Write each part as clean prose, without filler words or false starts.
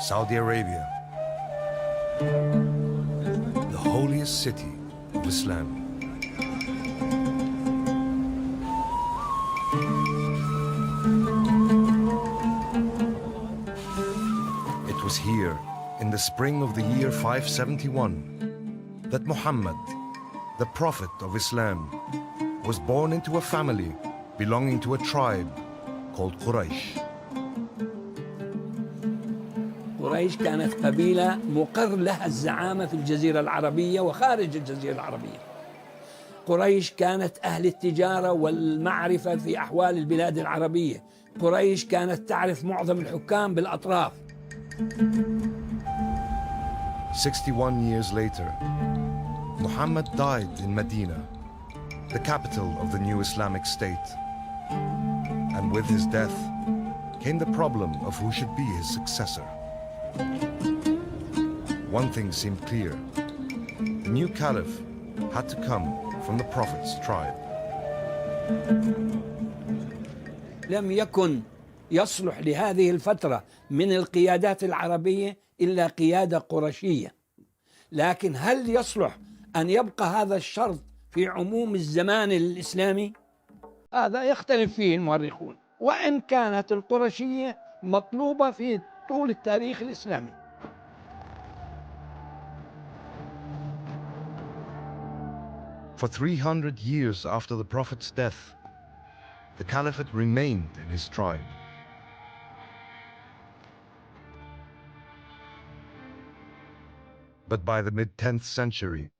Saudi Arabia, the holiest city of Islam. It was here, in the spring of the year 571, that Muhammad, the Prophet of Islam, was born into a family belonging to a tribe called Quraysh. قريش كانت قبيلة مقر لها الزعامة في الجزيرة العربية وخارج الجزيرة العربية. قريش كانت أهل التجارة والمعرفة في أحوال البلاد العربية. قريش كانت تعرف معظم الحكام بالأطراف. 61 years later, Muhammad died in Medina, the capital of the new Islamic State. And with his death came the problem of who should be his successor. One thing seemed clear. The new caliph had to come from the Prophet's tribe. لم يكن يصلح لهذه الفترة من القيادات العربية إلا قيادة قرشية. لكن هل يصلح أن يبقى هذا الشرط في عموم الزمان الإسلامي؟ هذا يختلف فيه المؤرخون، وإن كانت القرشية مطلوبة في طول التاريخ الإسلامي. For 300 years after the Prophet's death, the caliphate remained in his tribe. But by the mid-10th century,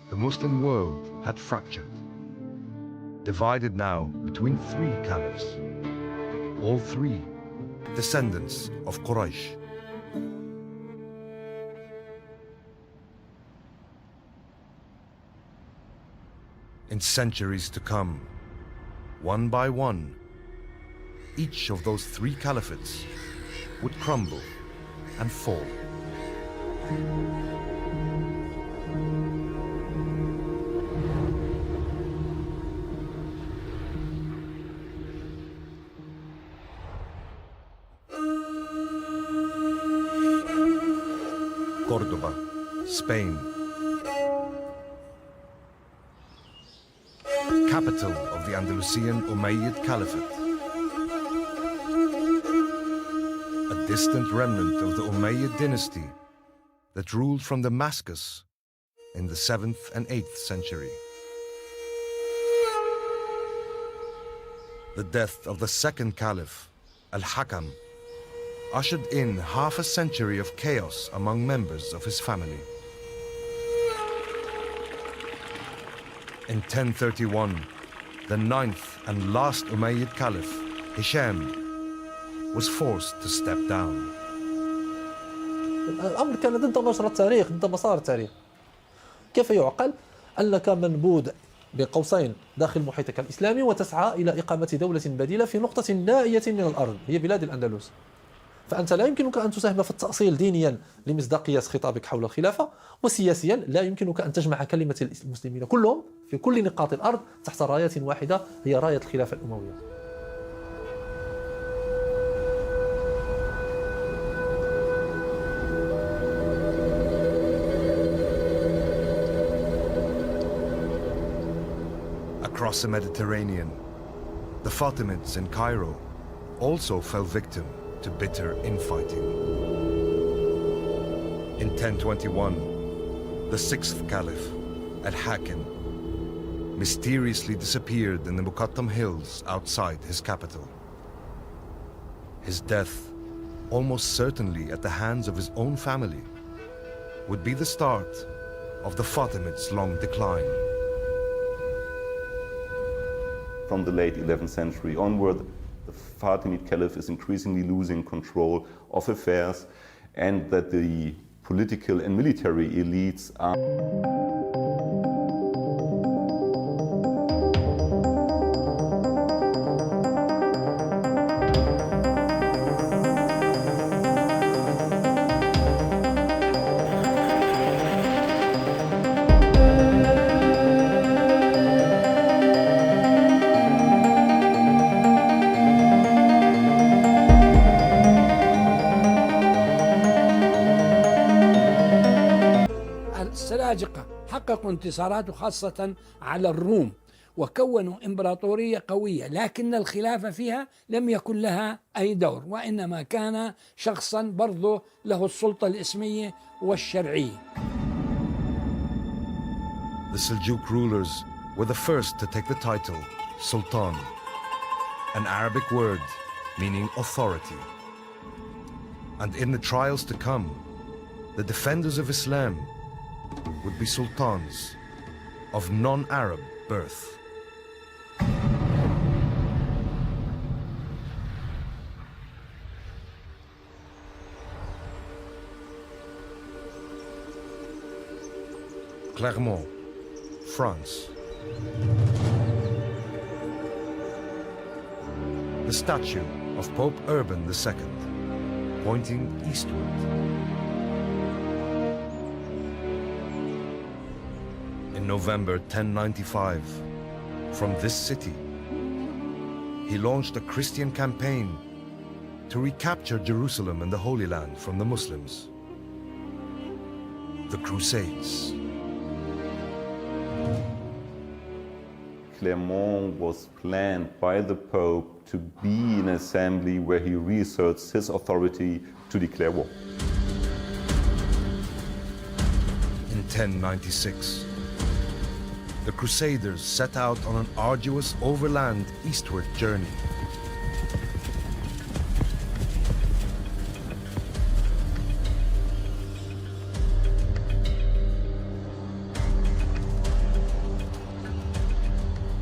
the Muslim world had fractured, divided now between three caliphs, all three descendants of Quraysh. In centuries to come, one by one, each of those three caliphates would crumble and fall. Cordoba, Spain. Capital of the Andalusian Umayyad Caliphate. A distant remnant of the Umayyad dynasty that ruled from Damascus in the 7th and 8th century. The death of the second caliph, Al-Hakam, ushered in half a century of chaos among members of his family. In 1031, the 9th and last Umayyad Caliph, Hisham, was forced to step down. الأمر كان ضد مجرى التاريخ، ضد مسار التاريخ. كيف يعقل أنك منبوذ بين قوسين داخل محيطك الإسلامي وتسعى إلى إقامة دولة بديلة في نقطة نائية من الأرض هي بلاد الأندلس؟ فأنت لا يمكنك أن تساهم في التأصيل دينيا لمصداقية خطابك حول الخلافة، وسياسيا لا يمكنك أن تجمع كلمة المسلمين كلهم في كل نقاط الأرض تحت راية واحدة هي راية الخلافة الأموية. Across the Mediterranean, the Fatimids in Cairo also fell victim to bitter infighting. In 1021, the 6th Caliph, Al-Hakim, mysteriously disappeared in the Muqattam hills outside his capital. His death, almost certainly at the hands of his own family, would be the start of the Fatimids' long decline. From the late 11th century onward, the Fatimid Caliph is increasingly losing control of affairs, and that the political and military elites are حققوا انتصارات خاصة على الروم وكونوا إمبراطورية قوية، لكن الخلافة فيها لم يكن لها أي دور، وإنما كان شخصا برضو له السلطة الإسمية والشرعية. The Seljuk rulers were the first to take the title Sultan, an Arabic word meaning authority. And in the trials to come, the defenders of Islam would be sultans of non-Arab birth. Clermont, France. The statue of Pope Urban II, pointing eastward. In November 1095, from this city, he launched a Christian campaign to recapture Jerusalem and the Holy Land from the Muslims. The Crusades. Clermont was planned by the Pope to be an assembly where he reasserts his authority to declare war. In 1096, the Crusaders set out on an arduous overland eastward journey.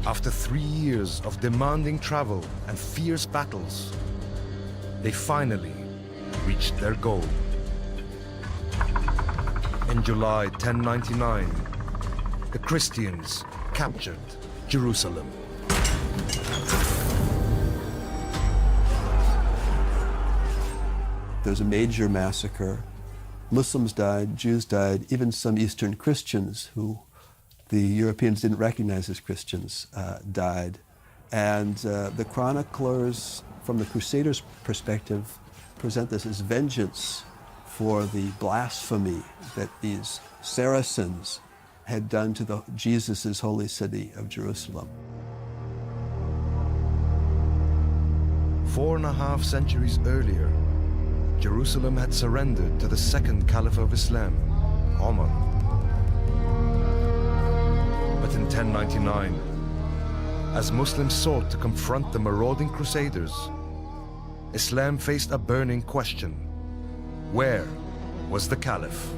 After 3 years of demanding travel and fierce battles, they finally reached their goal. In July 1099, the Christians captured Jerusalem. There's a major massacre. Muslims died, Jews died, even some Eastern Christians who the Europeans didn't recognize as Christians died. And the chroniclers, from the Crusaders' perspective, present this as vengeance for the blasphemy that these Saracens had done to Jesus' holy city of Jerusalem. 4.5 centuries earlier, Jerusalem had surrendered to the second Caliph of Islam, Omar. But in 1099, as Muslims sought to confront the marauding Crusaders, Islam faced a burning question. Where was the Caliph?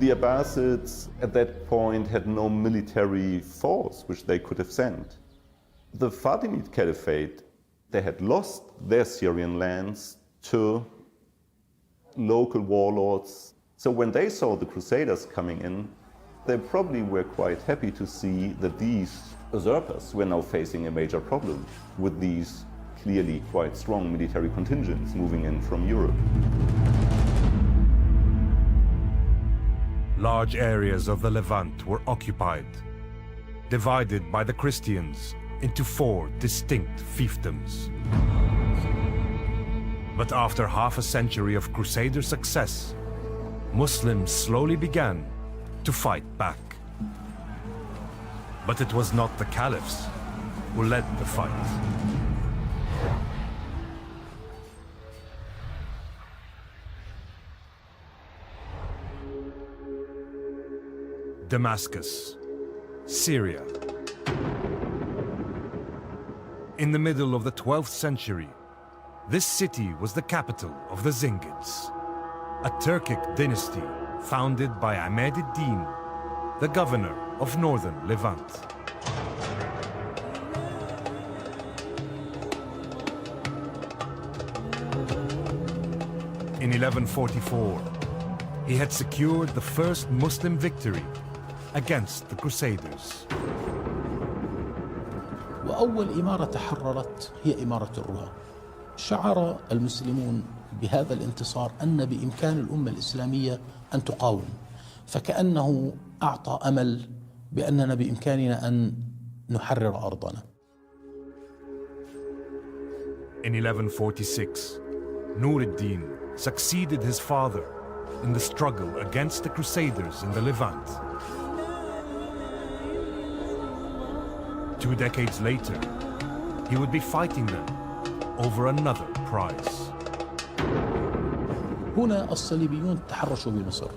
The Abbasids at that point had no military force which they could have sent. The Fatimid Caliphate, they had lost their Syrian lands to local warlords. So when they saw the Crusaders coming in, they probably were quite happy to see that these usurpers were now facing a major problem with these clearly quite strong military contingents moving in from Europe. Large areas of the Levant were occupied, divided by the Christians into 4 distinct fiefdoms. But after half a century of Crusader success, Muslims slowly began to fight back. But it was not the caliphs who led the fight. Damascus, Syria. In the middle of the 12th century, this city was the capital of the Zingids, a Turkic dynasty founded by Ahmed ad-Din, the governor of northern Levant. In 1144, he had secured the first Muslim victory against the Crusaders. وأول إمارة تحررت هي إمارة الرها. شعر المسلمون بهذا الانتصار أن بإمكان الأمة الإسلامية أن تقاوم، فكأنه أعطى أمل بأننا بإمكاننا أن نحرر أرضنا. In 1146, Nur ad-Din succeeded his father in the struggle against the Crusaders in the Levant. 2 decades later, he would be fighting them over another prize. هنا الصليبيون تحرشوا بمصر.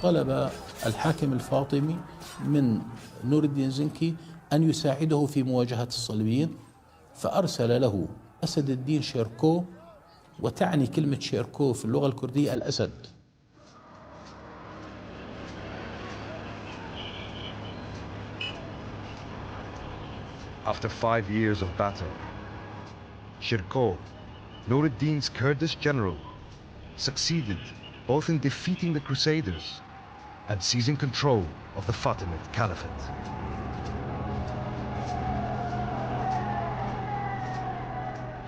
طلب الحاكم الفاطمي من نور الدين زنكي أن يساعده في مواجهة الصليبيين، فأرسل له أسد الدين شيركو، وتعني كلمة شيركو في اللغة الكردية الأسد. After 5 years of battle, Shirko, Nur ad-Din's Kurdish general, succeeded both in defeating the Crusaders and seizing control of the Fatimid Caliphate.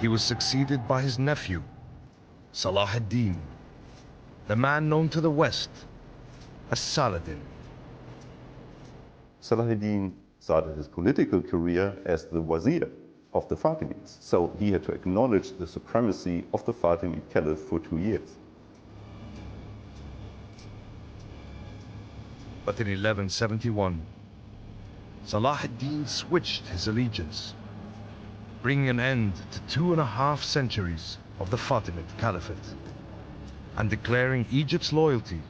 He was succeeded by his nephew, Salah ad-Din, the man known to the West as Saladin. Saladin started his political career as the wazir of the Fatimids, so he had to acknowledge the supremacy of the Fatimid Caliph for 2 years. But in 1171, Salah ad-Din switched his allegiance, bringing an end to 2.5 centuries of the Fatimid Caliphate, and declaring Egypt's loyalty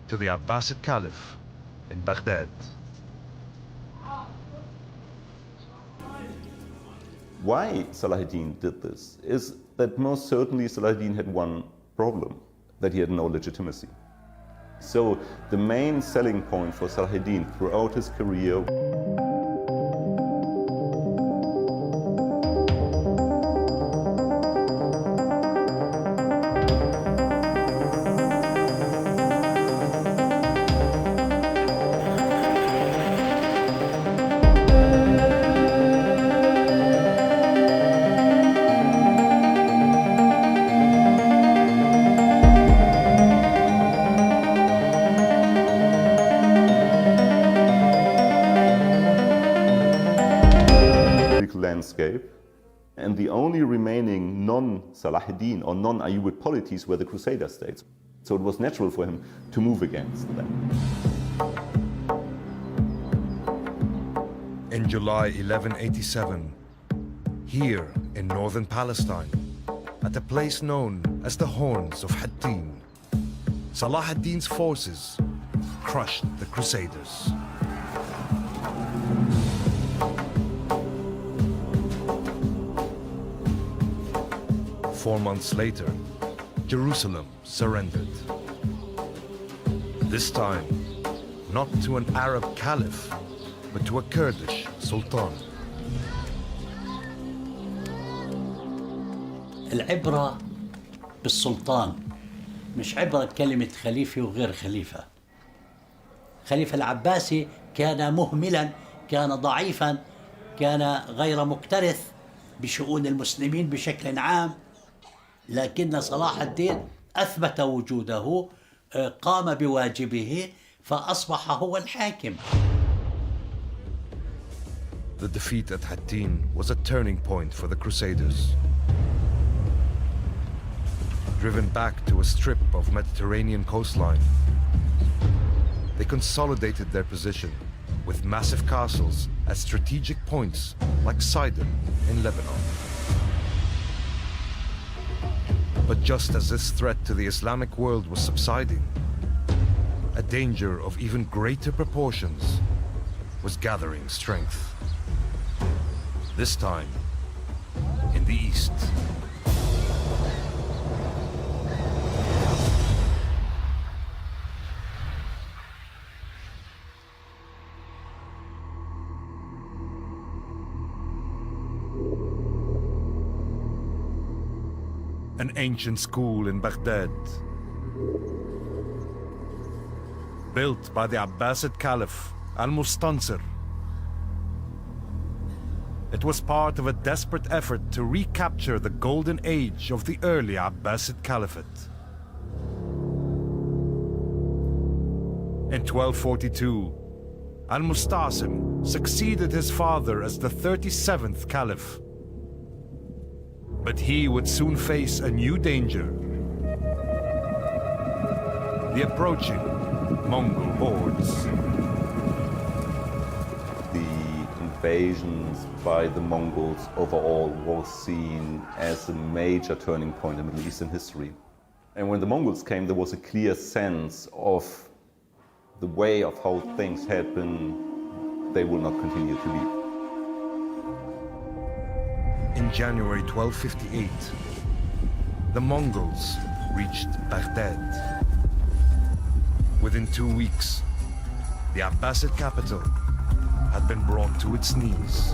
to the Abbasid Caliph in Baghdad. Why Saladin did this is that most certainly Saladin had one problem, that he had no legitimacy. So the main selling point for Saladin throughout his career landscape, and the only remaining non-Salahuddin or non-Ayyubid polities were the Crusader states. So it was natural for him to move against them. In July 1187, here in northern Palestine, at a place known as the Horns of Hattin, Salah ad-Din's forces crushed the Crusaders. Four months later, Jerusalem surrendered. This time, not to an Arab caliph, but to a Kurdish sultan. العبرة بالسلطان، مش عبرة كلمة خليفة وغير خليفة. خليفة العباسي كان مهملا، كان ضعيفا، كان غير مكترث بشؤون المسلمين بشكل عام، لكن صلاح الدين أثبت وجوده، قام بواجبه، فأصبح هو الحاكم. The defeat at Hattin was a turning point for the Crusaders. Driven back to a strip of Mediterranean coastline, they consolidated their position with massive castles at strategic points like Sidon in Lebanon. But just as this threat to the Islamic world was subsiding, a danger of even greater proportions was gathering strength. This time, in the east. An ancient school in Baghdad, built by the Abbasid Caliph Al-Mustansir. It was part of a desperate effort to recapture the golden age of the early Abbasid Caliphate. In 1242, Al-Mustasim succeeded his father as the 37th Caliph. But he would soon face a new danger. the approaching Mongol hordes. The invasions by the Mongols overall was seen as a major turning point in Middle Eastern history. And when the Mongols came, there was a clear sense of the way of how things had been, they will not continue to be. In January 1258, the Mongols reached Baghdad. Within 2 weeks, the Abbasid capital had been brought to its knees.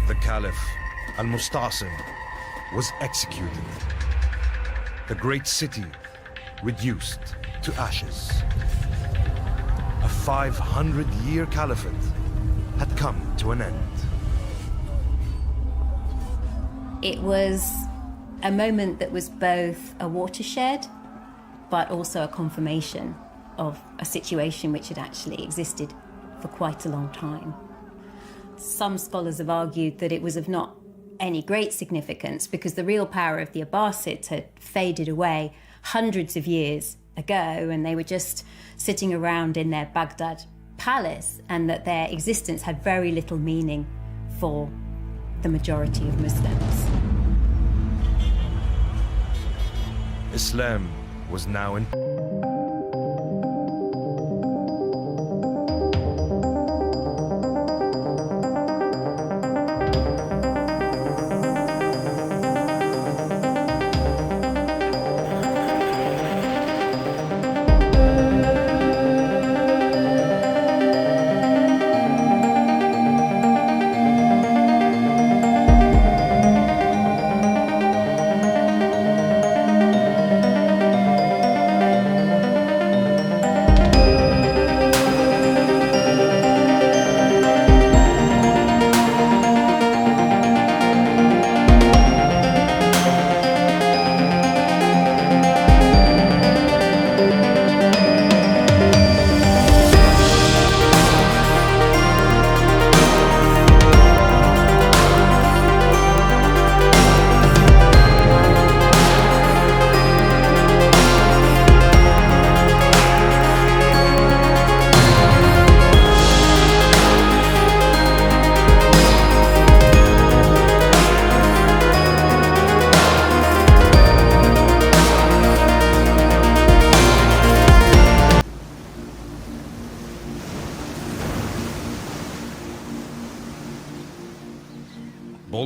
The Caliph, Al-Mustasim, was executed. The great city reduced to ashes. A 500-year caliphate had come to an end. It was a moment that was both a watershed, but also a confirmation of a situation which had actually existed for quite a long time. Some scholars have argued that it was of not any great significance because the real power of the Abbasids had faded away hundreds of years ago, and they were just sitting around in their Baghdad palace, and that their existence had very little meaning for the majority of Muslims. Islam was now in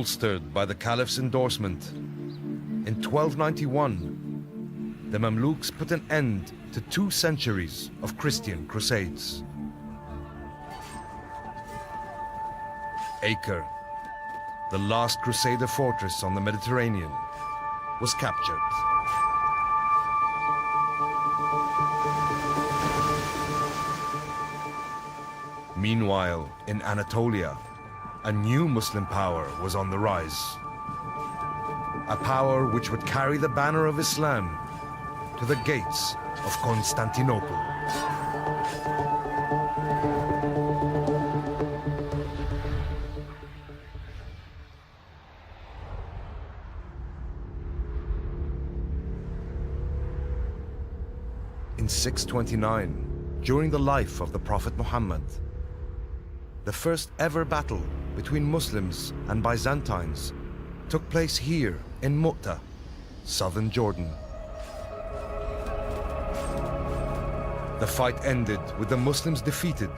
bolstered by the Caliph's endorsement. In 1291, the Mamluks put an end to 2 centuries of Christian crusades. Acre, the last Crusader fortress on the Mediterranean, was captured. Meanwhile, in Anatolia, a new Muslim power was on the rise. A power which would carry the banner of Islam to the gates of Constantinople. In 629, during the life of the Prophet Muhammad, the first ever battle between Muslims and Byzantines took place here in Mu'tah, southern Jordan. The fight ended with the Muslims defeated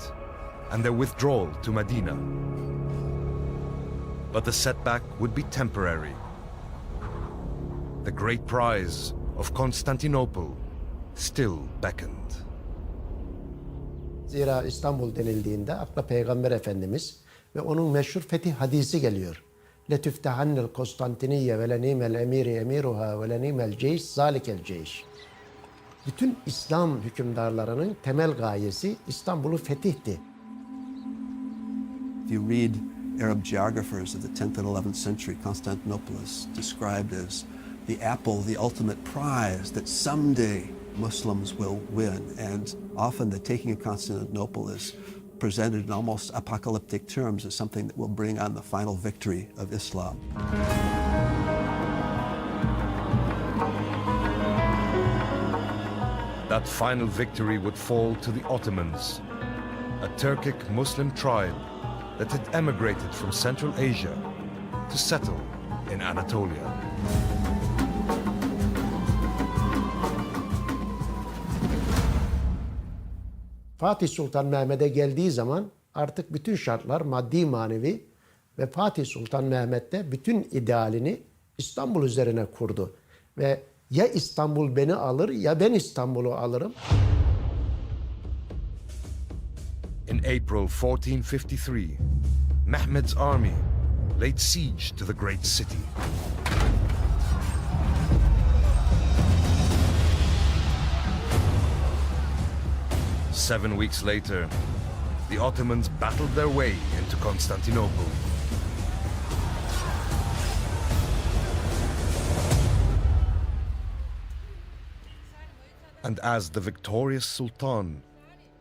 and their withdrawal to Medina. But the setback would be temporary. The great prize of Constantinople still beckoned. Zira İstanbul denildiğinde akla Peygamber Efendimiz ve onun meşhur fetih hadisi geliyor. لَتُفْتَحَنَّ الْقُسْطَنْتِنِيَّ وَلَنِيمَ الْاَمِيرِ اَمِيرُهَا وَلَنِيمَ الْجَيْشِ ذَٰلِكَ الْجَيْشِ. Bütün İslam hükümdarlarının temel gayesi İstanbul'u fetihti. If you read Arab geographers of the 10th and 11th century, Constantinople is described as the apple, the ultimate prize that someday Muslims will win. And often the taking of Constantinople is presented in almost apocalyptic terms as something that will bring on the final victory of Islam. That final victory would fall to the Ottomans, a Turkic Muslim tribe that had emigrated from Central Asia to settle in Anatolia. Fatih Sultan Mehmet'e geldiği zaman artık bütün şartlar maddi manevi ve Fatih Sultan Mehmet de bütün idealini İstanbul üzerine kurdu. Ve ya İstanbul beni alır ya ben İstanbul'u alırım. In April 1453, Mehmed's army laid siege to the great city. Seven weeks later, the Ottomans battled their way into Constantinople. And as the victorious Sultan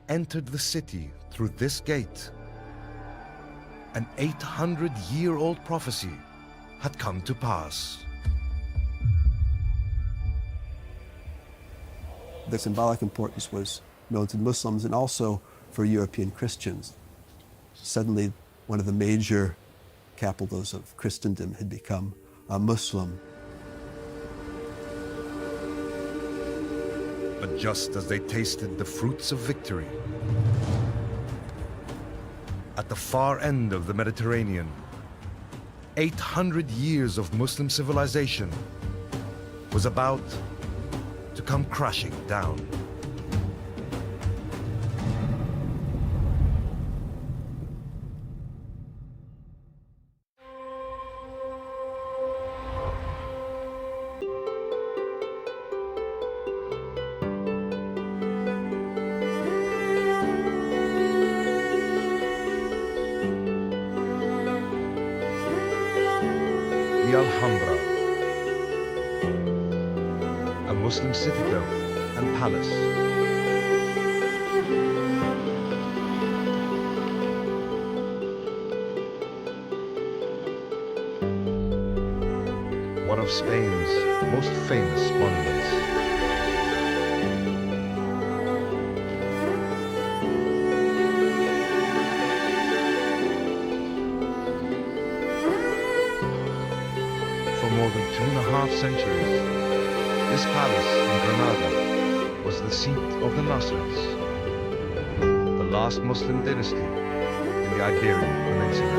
entered the city through this gate, an 800-year-old prophecy had come to pass. The symbolic importance was known to Muslims and also for European Christians. Suddenly, one of the major capitals of Christendom had become a Muslim. But just as they tasted the fruits of victory, at the far end of the Mediterranean, 800 years of Muslim civilization was about to come crashing down. The Alhambra, a Muslim citadel and palace. One of Spain's most famous monuments. For more than 2.5 centuries, this palace in Granada was the seat of the Nasrids, the last Muslim dynasty in the Iberian Peninsula.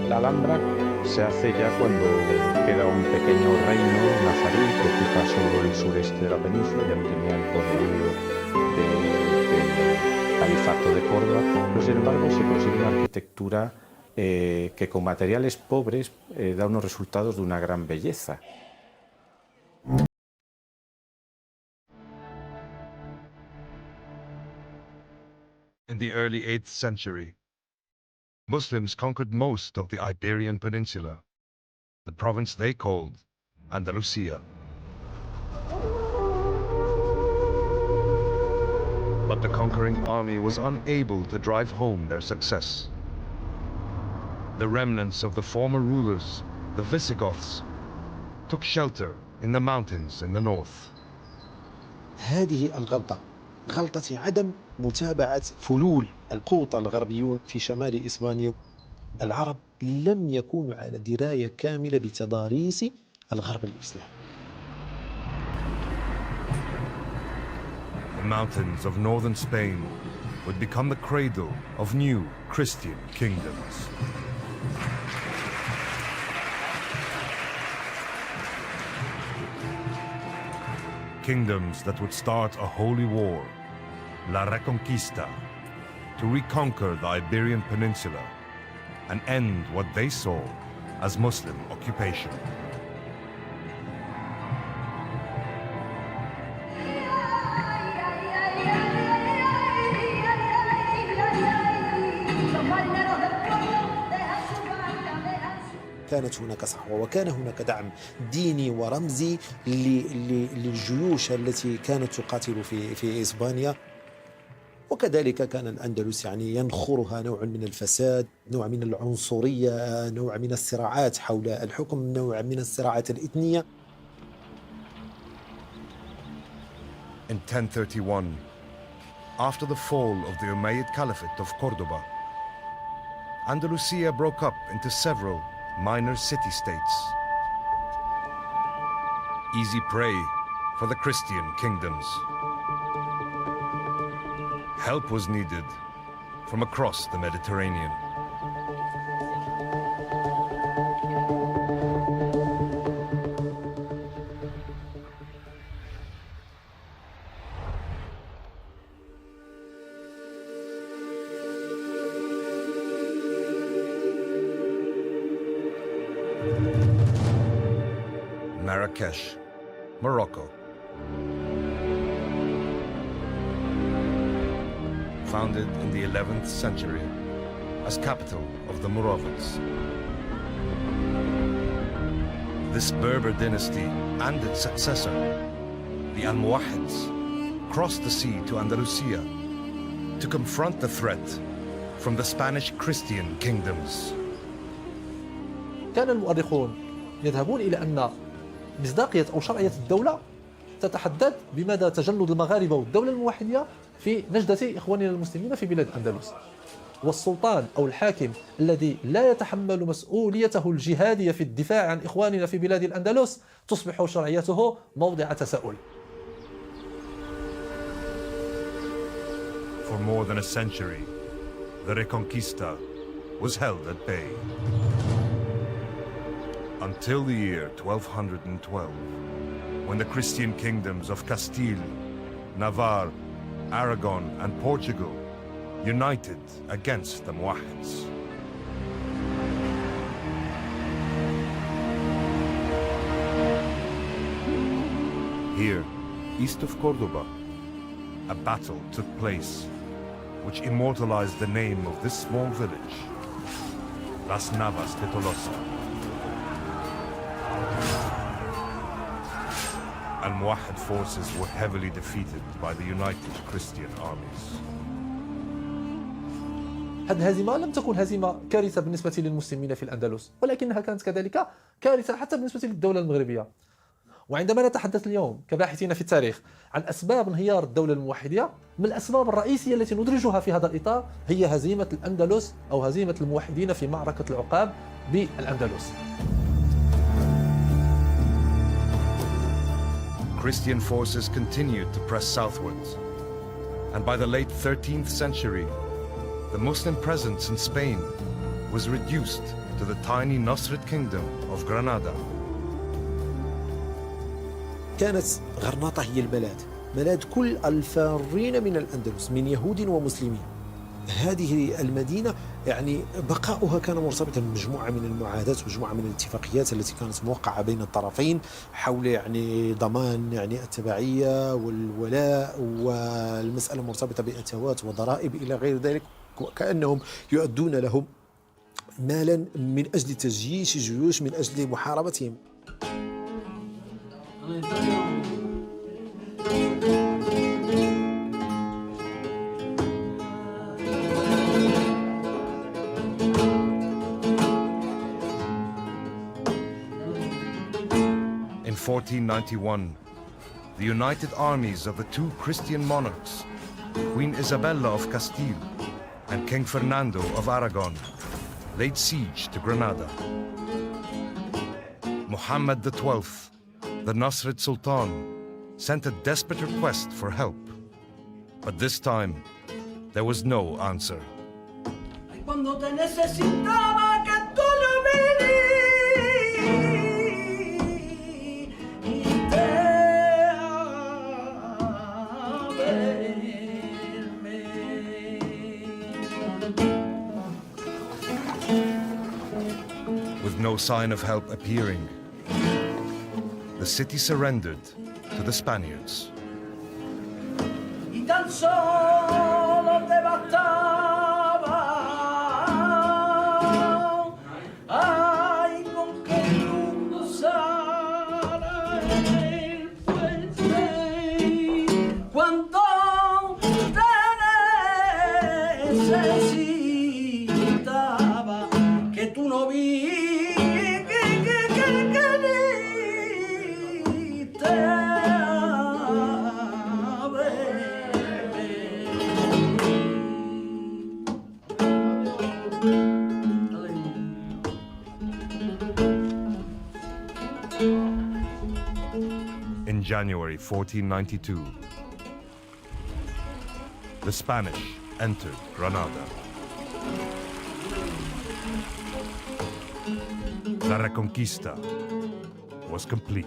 La Alhambra se hace ya cuando queda un pequeño reino nazarí que ocupa solo el sureste de la península, ya no tenía el poderío del Califato de Córdoba, pero sin embargo se consigue una arquitectura que con materiales pobres da unos resultados de una gran belleza. In the early 8th century, Muslims conquered most of the Iberian Peninsula, the province they called Andalusia. But the conquering army was unable to drive home their success. The remnants of the former rulers, the Visigoths, took shelter in the mountains in the north. هذه الغلطة غلطة عدم متابعة فلول القوط الغربيون في شمال إسبانيا. العرب لم يكونوا على دراية كاملة بتضاريس الغرب الإسلامي. The mountains of northern Spain would become the cradle of new Christian kingdoms. Kingdoms that would start a holy war, La Reconquista, to reconquer the Iberian Peninsula and end what they saw as Muslim occupation. كانت هناك صحوة وكان هناك دعم ديني ورمزي للجيوش التي كانت تقاتل في إسبانيا، وكذلك كان الأندلس يعني ينخرها نوع من الفساد، نوع من العنصرية، نوع من الصراعات حول الحكم، نوع من الصراعات الإثنية. In 1031, after the fall of the Umayyad Caliphate of Cordoba, Andalusia broke up into several minor city-states, easy prey for the Christian kingdoms. Help was needed from across the Mediterranean. Marrakesh, Morocco. Founded in the 11th century as capital of the Moravids. This Berber dynasty and its successor, the Almohads, crossed the sea to Andalusia to confront the threat from the Spanish Christian kingdoms. كان المؤرخون يذهبون إلى أن مصداقية أو شرعية الدولة تتحدد بمدى تجند المغاربة والدولة الموحدية في نجدة إخواننا المسلمين في بلاد الأندلس. والسلطان أو الحاكم الذي لا يتحمل مسؤوليته الجهادية في الدفاع عن إخواننا في بلاد الأندلس تصبح شرعيته موضع تساؤل. For more than a century, the Reconquista was held at bay. Until the year 1212, when the Christian kingdoms of Castile, Navarre, Aragon and Portugal united against the Muwahids. Here, east of Cordoba, a battle took place which immortalized the name of this small village, Las Navas de Tolosa. Al-Muwahid forces were heavily defeated by the United Christian armies. هذه الهزيمة لم تكن هزيمة كارثة بالنسبة للمسلمين في الأندلس، ولكنها كانت كذلك كارثة حتى بالنسبة للدولة المغربية. وعندما نتحدث اليوم كباحثين في التاريخ عن أسباب انهيار الدولة الموحدية، من الأسباب الرئيسية التي ندرجها في هذا الإطار هي هزيمة الأندلس أو هزيمة الموحدين في معركة العقاب بالأندلس. Christian forces continued to press southwards, and by the late 13th century, the Muslim presence in Spain was reduced to the tiny Nasrid kingdom of Granada. كانت غرناطة هي ملاذ كل الفارين من الأندلس من يهود ومسلمين. هذه المدينة يعني بقاؤها كان مرتبطا بمجموعة من المعاهدات ومجموعة من الاتفاقيات التي كانت موقعة بين الطرفين حول يعني ضمان يعني التبعية والولاء، والمسألة مرتبطة بأتوات وضرائب إلى غير ذلك، وكأنهم يؤدون لهم مالا من أجل تجييش جيوش من أجل محاربتهم. In 1491, the united armies of the two Christian monarchs, Queen Isabella of Castile and King Fernando of Aragon, laid siege to Granada. Muhammad XII, the Nasrid Sultan, sent a desperate request for help. But this time, there was no answer. With no sign of help appearing, the city surrendered to the Spaniards. In January 1492, the Spanish entered Granada. La Reconquista was complete.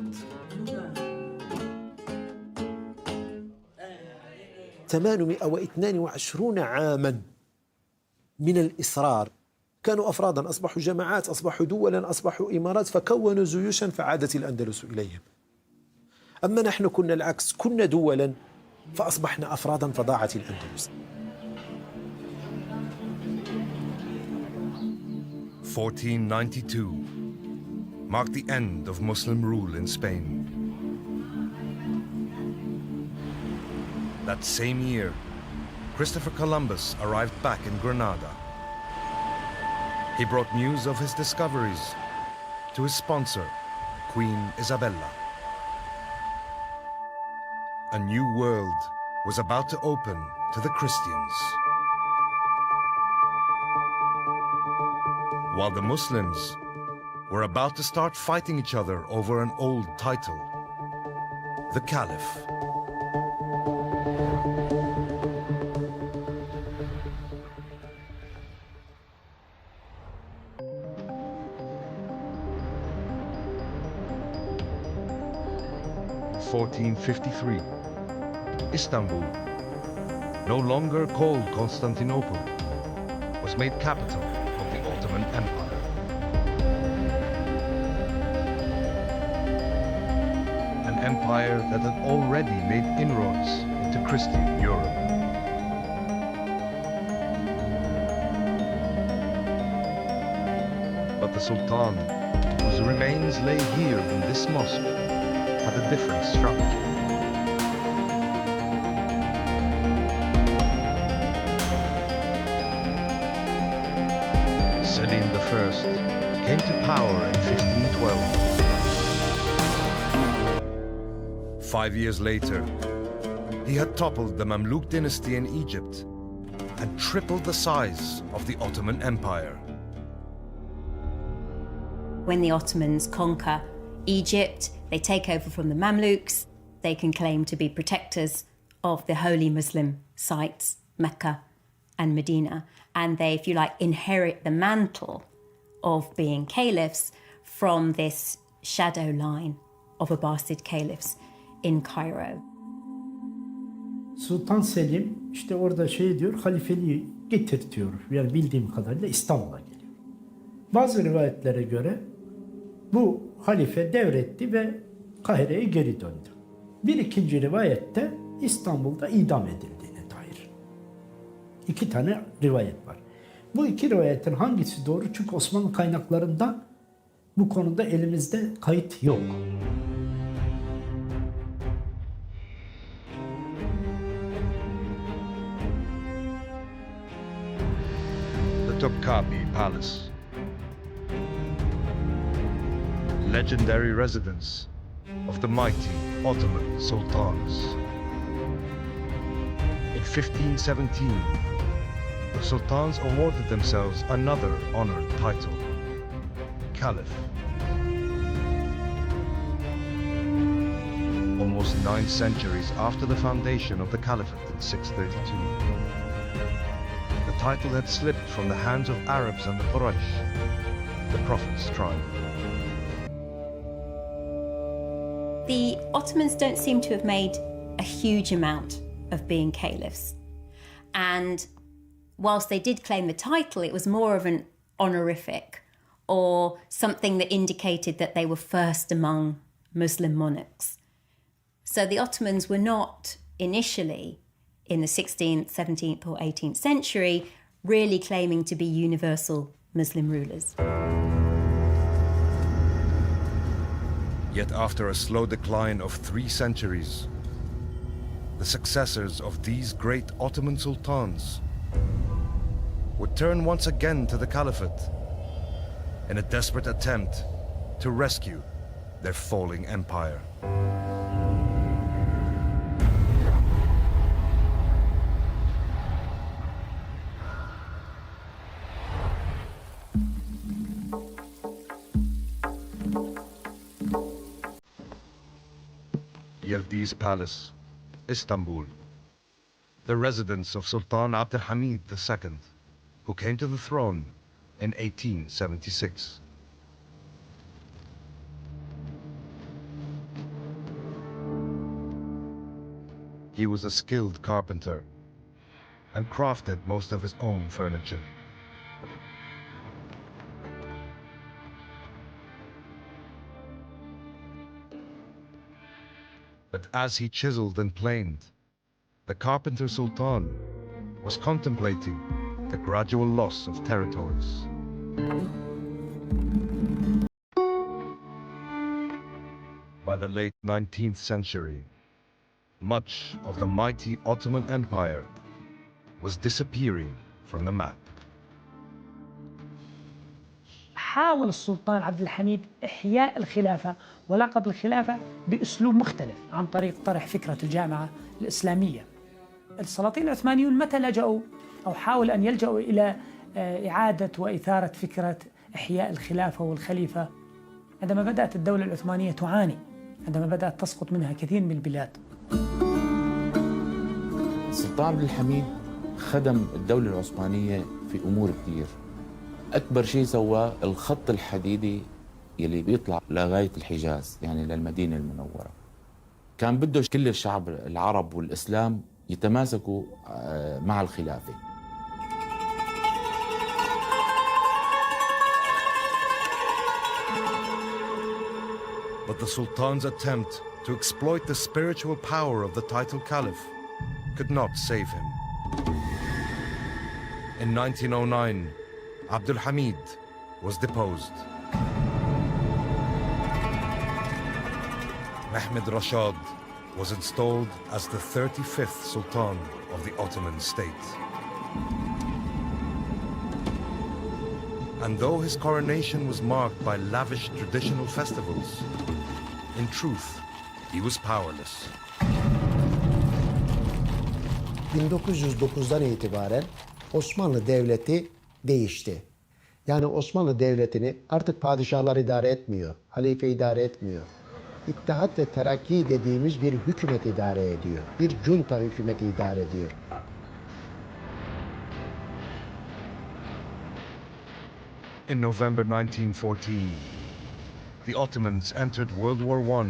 822 عاما من الإصرار. كانوا أفرادا، أصبحوا جماعات، أصبحوا دولا، أصبحوا إمارات، فكونوا جيوشا فعادت الأندلس إليهم. أما نحن كنا العكس، كنا دولا فأصبحنا أفرادا فضاعت الأندلس. 1492 marked the end of Muslim rule in Spain. That same year, Christopher Columbus arrived back in Granada. He brought news of his discoveries to his sponsor, Queen Isabella. A new world was about to open to the Christians. While the Muslims were about to start fighting each other over an old title, the Caliph. In 1453, Istanbul, no longer called Constantinople, was made capital of the Ottoman Empire. An empire that had already made inroads into Christian Europe. But the Sultan, whose remains lay here in this mosque, had a different strategy. Selim I came to power in 1512. 5 years later, he had toppled the Mamluk dynasty in Egypt and tripled the size of the Ottoman Empire. When the Ottomans conquer Egypt, they take over from the Mamluks. They can claim to be protectors of the holy Muslim sites, Mecca and Medina. And they, if you like, inherit the mantle of being caliphs from this shadow line of Abbasid caliphs in Cairo. Sultan Selim işte orada şey diyor, halifeliği getirtiyor. Yani bildiğim kadarıyla İstanbul'a geliyor. Bazı rivayetlere göre bu halife devretti ve Kahire'ye geri döndü. Bir ikinci rivayette İstanbul'da idam edildiğine dair. 2 tane rivayet var. Bu 2 rivayetin hangisi doğru? Çünkü Osmanlı kaynaklarında bu konuda elimizde kayıt yok. The Topkapi Palace, legendary residence of the mighty Ottoman sultans. In 1517, the sultans awarded themselves another honored title, Caliph. Almost 9 centuries after the foundation of the Caliphate in 632, the title had slipped from the hands of Arabs and the Quraysh, the Prophet's tribe. The Ottomans don't seem to have made a huge amount of being caliphs. And whilst they did claim the title, it was more of an honorific or something that indicated that they were first among Muslim monarchs. So the Ottomans were not initially, in the 16th, 17th or 18th century, really claiming to be universal Muslim rulers. Yet after a slow decline of 3 centuries, the successors of these great Ottoman sultans would turn once again to the Caliphate in a desperate attempt to rescue their falling empire. Yildiz Palace, Istanbul, the residence of Sultan Abdülhamid II, who came to the throne in 1876. He was a skilled carpenter and crafted most of his own furniture. But as he chiseled and planed, the carpenter Sultan was contemplating the gradual loss of territories. By the late 19th century, much of the mighty Ottoman Empire was disappearing from the map. حاول السلطان عبد الحميد إحياء الخلافة ولقب الخلافة بأسلوب مختلف عن طريق طرح فكرة الجامعة الإسلامية. السلاطين العثمانيون متى لجأوا أو حاولوا أن يلجأوا إلى إعادة وإثارة فكرة إحياء الخلافة والخليفة عندما بدأت الدولة العثمانية تعاني، عندما بدأت تسقط منها كثير من البلاد. السلطان عبد الحميد خدم الدولة العثمانية في أمور كثير. أكبر شيء سواه الخط الحديدي يلي بيطلع لغاية الحجاز، يعني للمدينة المنورة. كان بده كل الشعب العرب والإسلام يتماسكوا مع الخلافة. But the Sultan's attempt to exploit the spiritual power of the title Caliph could not save him. In 1909, Abdülhamid was deposed. Mehmed Rashad was installed as the 35th Sultan of the Ottoman state. And though his coronation was marked by lavish traditional festivals, in truth, he was powerless. 1909'dan itibaren Osmanlı Devleti değişti. Yani Osmanlı Devleti'ni artık padişahlar idare etmiyor, halife idare etmiyor. İttihat ve Terakki dediğimiz bir hükümet idare ediyor. Bir junta hükümeti idare ediyor. In November 1914, the Ottomans entered World War I.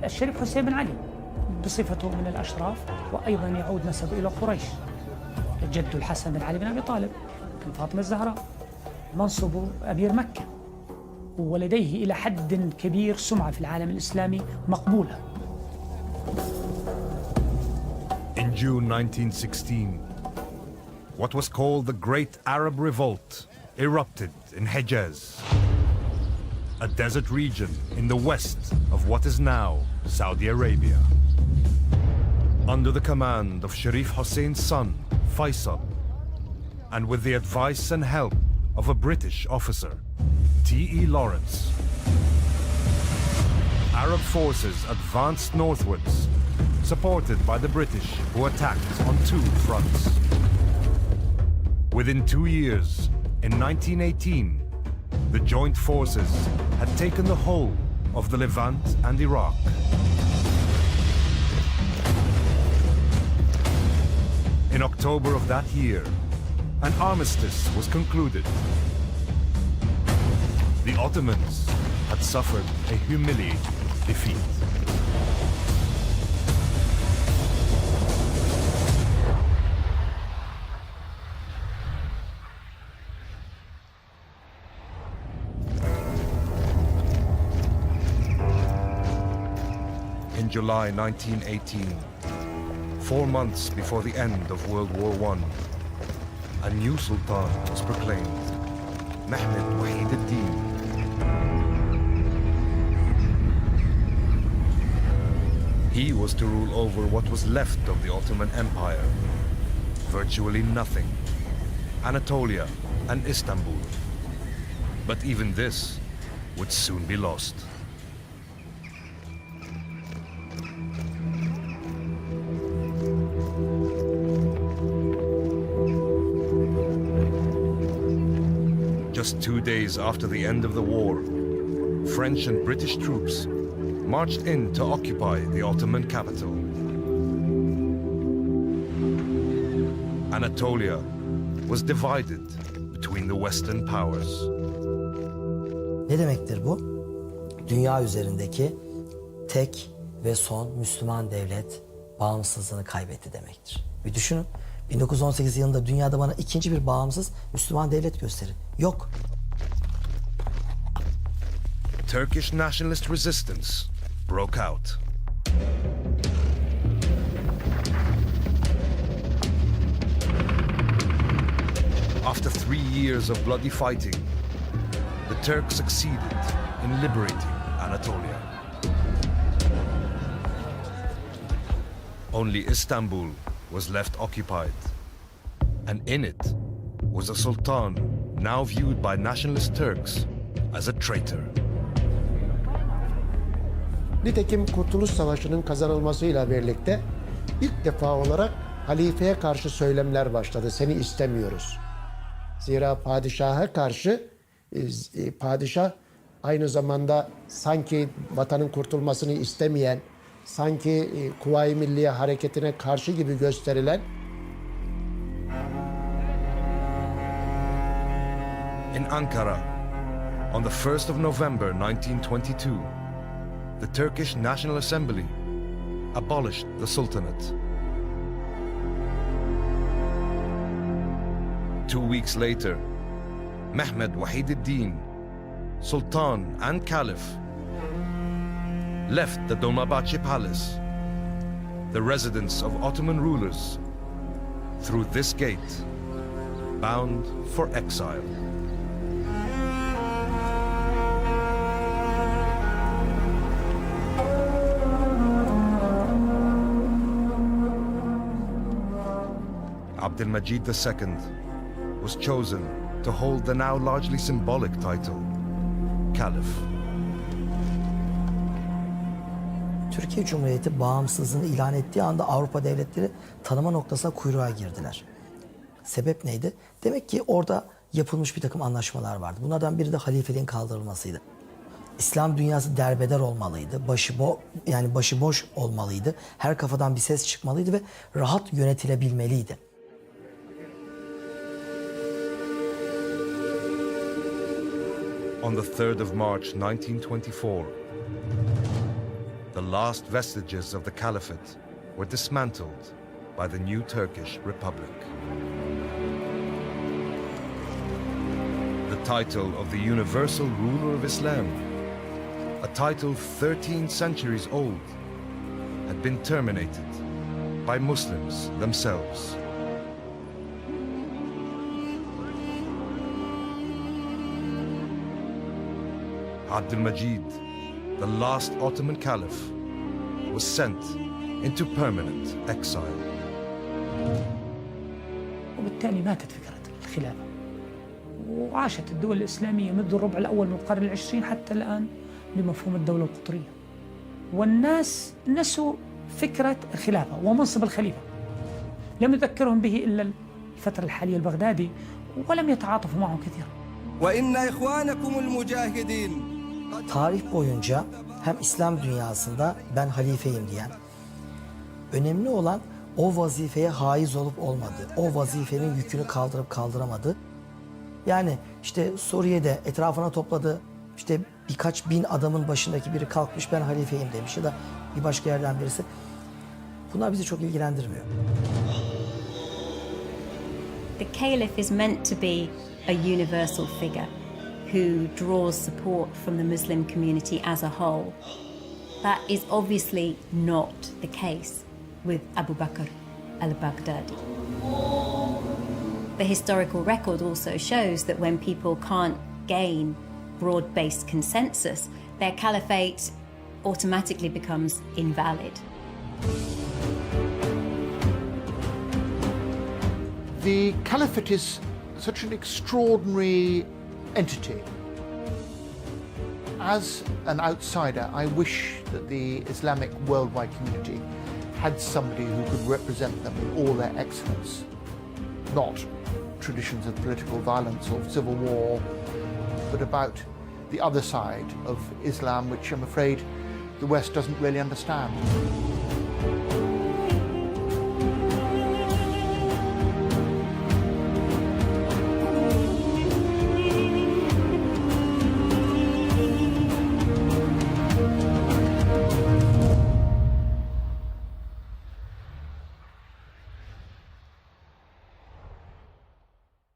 الشريف حسين بن علي بصفته من الأشراف، وأيضا يعود نسبه إلى قريش. الجد الحسن بن علي بن أبي طالب، فاطمة الزهراء، منصبه أمير مكة، ولديه إلى حد كبير سمعة في العالم الإسلامي مقبولة. In June 1916, what was called the Great Arab Revolt erupted in Hejaz, a desert region in the west of what is now Saudi Arabia. Under the command of Sharif Hussein's son, Faisal, and with the advice and help of a British officer, T.E. Lawrence, Arab forces advanced northwards, supported by the British, who attacked on two fronts. Within 2 years, in 1918, the joint forces had taken the whole of the Levant and Iraq. In October of that year, an armistice was concluded. The Ottomans had suffered a humiliating defeat. In July 1918, 4 months before the end of World War I, a new sultan was proclaimed, Mehmed Wahid ad-Din. He was to rule over what was left of the Ottoman Empire, virtually nothing, Anatolia and Istanbul. But even this would soon be lost. Just 2 days after the end of the war, French and British troops marched in to occupy the Ottoman capital. Anatolia was divided between the Western powers. Ne demektir bu? Dünya üzerindeki tek ve son Müslüman devlet bağımsızlığını kaybetti demektir. Bir düşünün, 1918 yılında dünyada bana ikinci bir bağımsız Müslüman devlet gösterin. Yok. Turkish nationalist resistance broke out. After 3 years of bloody fighting, the Turks succeeded in liberating Anatolia. Only Istanbul was left occupied, and in it was a sultan now viewed by nationalist Turks as a traitor. Nitekim Kurtuluş Savaşı'nın kazanılmasıyla birlikte ilk defa olarak halifeye karşı söylemler başladı. Seni istemiyoruz. Zira padişaha karşı padişah aynı zamanda sanki vatanın kurtulmasını istemeyen, sanki Kuvayi Milliye hareketine karşı gibi gösterilen. In Ankara, on the 1st of November 1922, the Turkish National Assembly abolished the Sultanate. 2 weeks later, Mehmed Wahid ad-Din, Sultan and Caliph, left the Dolmabahce Palace, the residence of Ottoman rulers, through this gate, bound for exile. Abdülmecid II was chosen to hold the now largely symbolic title, Caliph. Türkiye Cumhuriyeti bağımsızlığını ilan ettiği anda Avrupa devletleri tanıma noktasına kuyruğa girdiler. Sebep neydi? Demek ki orada yapılmış bir takım anlaşmalar vardı. Bunlardan biri de halifeliğin kaldırılmasıydı. İslam dünyası derbeder olmalıydı, başıboş olmalıydı, her kafadan bir ses çıkmalıydı ve rahat yönetilebilmeliydi. On the 3rd of March 1924, the last vestiges of the Caliphate were dismantled by the new Turkish Republic. The title of the universal ruler of Islam, a title 13 centuries old, had been terminated by Muslims themselves. Abdülmecid, the last Ottoman Caliph, was sent into permanent exile. وبالتالي ماتت فكرة الخلافة وعاشت الدول الإسلامية منذ الربع الأول من القرن العشرين حتى الآن بمفهوم الدولة القطرية، والناس نسوا فكرة الخلافة ومنصب الخليفة، لم يذكرهم به إلا الفترة الحالية البغدادي ولم يتعاطفوا معه كثيرا. وإن إخوانكم المجاهدين. Tarih boyunca hem İslam dünyasında ben halifeyim diyen, önemli olan o vazifeye haiz olup olmadığı, o vazifenin yükünü kaldırıp kaldıramadığı. Yani işte Suriye'de etrafına topladığı İşte birkaç bin adamın başındaki biri kalkmış ben halifeyim demiş ya da bir başka yerden birisi. Bunlar bizi çok ilgilendirmiyor. The Caliph is meant to be a universal figure who draws support from the Muslim community as a whole. That is obviously not the case with Abu Bakr al-Baghdadi. The historical record also shows that when people can't gain broad-based consensus, their caliphate automatically becomes invalid. The caliphate is such an extraordinary entity. As an outsider, I wish that the Islamic worldwide community had somebody who could represent them in all their excellence, not traditions of political violence or civil war, but about the other side of Islam, which I'm afraid the West doesn't really understand.